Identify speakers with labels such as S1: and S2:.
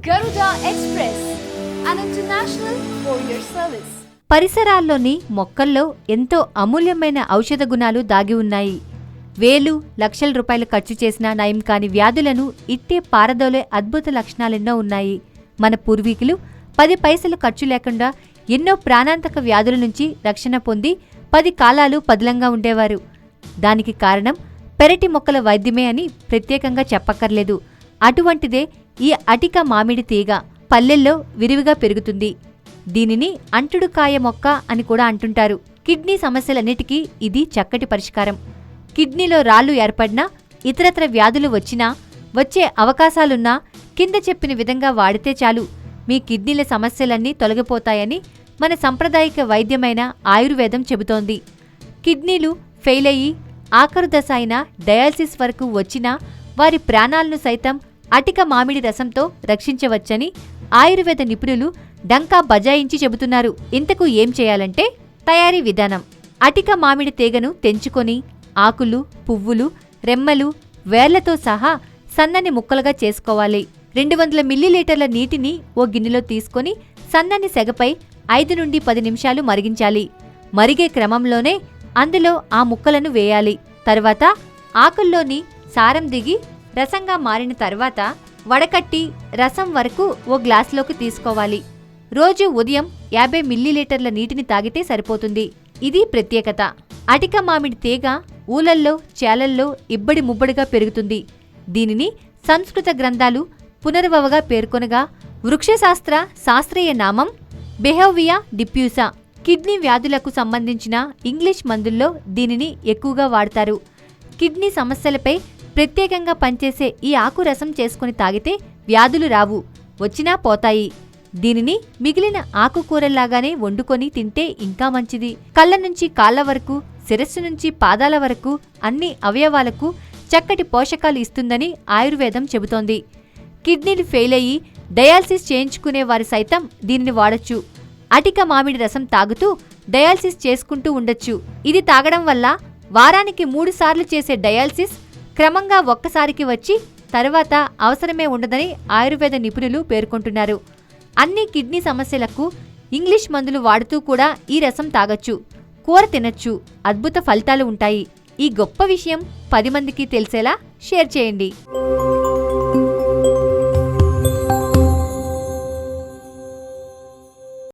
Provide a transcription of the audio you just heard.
S1: Garuda Express, an international courier service.
S2: పరిసరాల్లోని మొక్కల్లో ఎంతో అమూల్యమైన ఔషధ గుణాలు దాగి ఉన్నాయి. వేలు లక్షల రూపాయలు ఖర్చు చేసినా నయం కాని వ్యాధులను ఇట్టే పారదోలే అద్భుత లక్షణాలెన్నో ఉన్నాయి. మన పూర్వీకులు 10 పైసలు ఖర్చు లేకుండా ఎన్నో ప్రాణాంతక వ్యాధుల నుంచి రక్షణ పొంది 10 కాలాలు పదిలంగా ఉండేవారు. దానికి కారణం పెరటి మొక్కల వైద్యమే అని ప్రత్యేకంగా చెప్పక్కర్లేదు. అటువంటిదే ఈ అటిక మామిడి తీగ. పల్లెల్లో విరివిగా పెరుగుతుంది. దీనిని అంటుడుకాయ మొక్క అని కూడా అంటుంటారు. కిడ్నీ సమస్యలన్నిటికీ ఇది చక్కటి పరిష్కారం. కిడ్నీలో రాళ్లు ఏర్పడినా, ఇతరత్ర వ్యాధులు వచ్చినా, వచ్చే అవకాశాలున్నా కింద చెప్పిన విధంగా వాడితే చాలు మీ కిడ్నీల సమస్యలన్నీ తొలగిపోతాయని మన సంప్రదాయక వైద్యమైన ఆయుర్వేదం చెబుతోంది. కిడ్నీలు ఫెయిల్ అయ్యి ఆఖరు దశ అయిన డయాలసిస్ వరకు వచ్చినా వారి ప్రాణాలను సైతం అటిక మామిడి రసంతో రక్షించవచ్చని ఆయుర్వేద నిపుణులు డంకా బజాయించి చెబుతున్నారు. ఇంతకు ఏం చేయాలంటే తయారీ విధానం. అటిక మామిడి తీగను తెంచుకొని ఆకులు, పువ్వులు, రెమ్మలు, వేర్లతో సహా సన్నని ముక్కలుగా చేసుకోవాలి. 200 మిల్లీలీటర్ల నీటిని ఓ గిన్నెలో తీసుకొని సన్నని సెగపై 5 నుండి 10 నిమిషాలు మరిగించాలి. మరిగే క్రమంలోనే అందులో ఆ ముక్కలను వేయాలి. తర్వాత ఆకుల్లోని సారం దిగి రసంగా మారిన తర్వాత వడకట్టి రసం వరకు ఓ గ్లాసులోకి తీసుకోవాలి. రోజు ఉదయం 50 మిల్లీలీటర్ల నీటిని తాగితే సరిపోతుంది. ఇది ప్రత్యేకత. అటిక మామిడి తీగ ఊలల్లో, చేలల్లో ఇబ్బడి ముబ్బడిగా పెరుగుతుంది. దీనిని సంస్కృత గ్రంథాలు పునర్వవగా పేర్కొనగా వృక్షశాస్త్ర శాస్త్రీయ నామం బెహోవియా డిప్యూసా. కిడ్నీ వ్యాధులకు సంబంధించిన ఇంగ్లీష్ మందుల్లో దీనిని ఎక్కువగా వాడతారు. కిడ్నీ సమస్యలపై ప్రత్యేకంగా పనిచేసే ఈ ఆకు రసం చేసుకుని తాగితే వ్యాధులు రావు, వచ్చినా పోతాయి. దీనిని మిగిలిన ఆకుకూరల్లాగానే వండుకొని తింటే ఇంకా మంచిది. కళ్ళ నుంచి కాళ్ల వరకు, శిరస్సు నుంచి పాదాల వరకు అన్ని అవయవాలకు చక్కటి పోషకాలు ఇస్తుందని ఆయుర్వేదం చెబుతోంది. కిడ్నీలు ఫెయిల్ అయ్యి డయాలసిస్ చేయించుకునే వారు సైతం దీనిని వాడొచ్చు. అటిక మామిడి రసం తాగుతూ డయాలసిస్ చేసుకుంటూ ఉండొచ్చు. ఇది తాగడం వల్ల వారానికి 3 సార్లు చేసే డయాలసిస్ క్రమంగా ఒక్కసారికి వచ్చి తర్వాత అవసరమే ఉండదని ఆయుర్వేద నిపుణులు పేర్కొంటున్నారు. అన్ని కిడ్నీ సమస్యలకు ఇంగ్లీష్ మందులు వాడుతూ కూడా ఈ రసం తాగొచ్చు, కూర తినొచ్చు. అద్భుత ఫలితాలు ఉంటాయి. ఈ గొప్ప విషయం 10 మందికి తెలిసేలా షేర్ చేయండి.